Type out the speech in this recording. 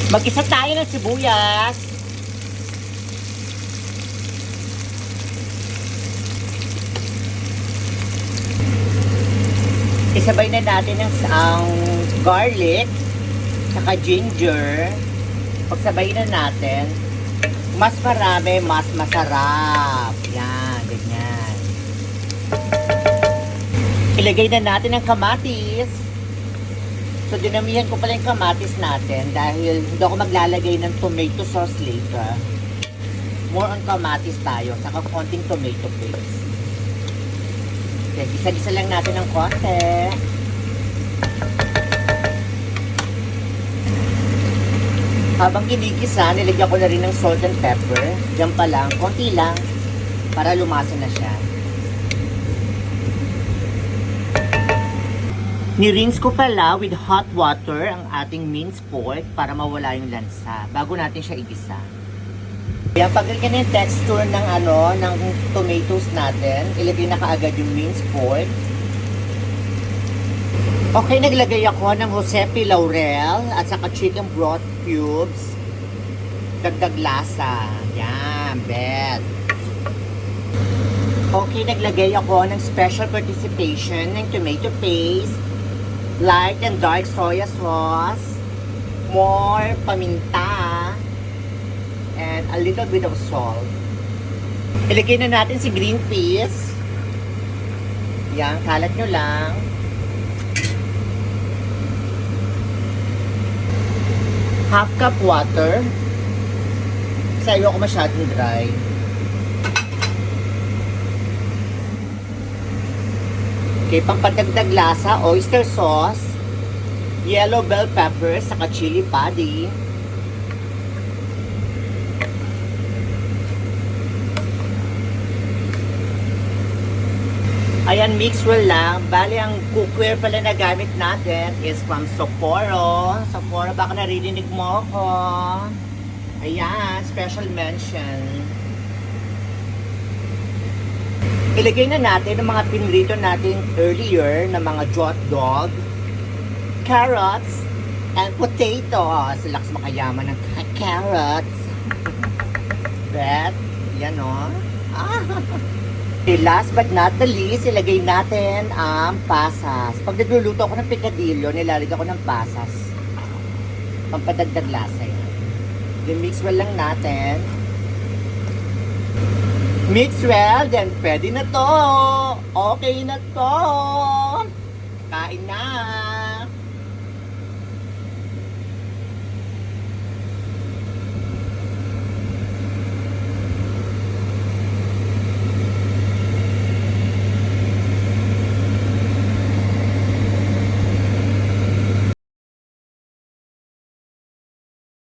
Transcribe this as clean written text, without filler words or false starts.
Mag-isa tayo ng sibuyas. Isabay na natin ang garlic, saka ginger. Pagsabay na natin, mas marami, mas masarap. Yan, ganyan. Ilagay na natin ang kamatis. So, dinamihan ko pala yung kamatis natin dahil hindi ako maglalagay ng tomato sauce later. More on kamatis tayo, saka konting tomato paste. Okay, gisa-gisa lang natin ng konti. Habang ginigisa, nilagyan ko na rin ng salt and pepper. Diyan pa lang, konti lang, para lumasa na siya. Ni-rinse ko pala with hot water ang ating minced pork para mawala yung lansa bago natin siya igisa. Kaya pag ganyan yung texture ng tomatoes natin, ilagay na kaagad yung minced pork. Okay, naglagay ako ng Josepe laurel at saka chicken broth cubes. Dagdag lasa. Yan, bet. Okay, naglagay ako ng special participation ng tomato paste, light and dark soya sauce, more paminta, and a little bit of salt. Ilagay na natin si green peas. Yan, kalat nyo lang. Half cup water. Kasi ayoko masyadong dry. Okay, pampadagdag lasa, oyster sauce, yellow bell pepper, saka chili padi. Ayan, mix well lang. Bali, ang cookware pala na gamit natin is from Sapporo. Sapporo, baka narinig mo ko. Ayan, special mention. Ilagay na natin ang mga pinrito natin earlier na mga hot dog, carrots, and potato. Silaks makayaman ng carrots. Bet, yan o. Last but not the least, ilagay natin ang pasas. Pag nagluluto ako ng picadillo, nilalagay ako ng pasas. Pampadagdag lasa yan. I-mix well lang natin. Mix well, then pwede na to. Okay na to. Kain na.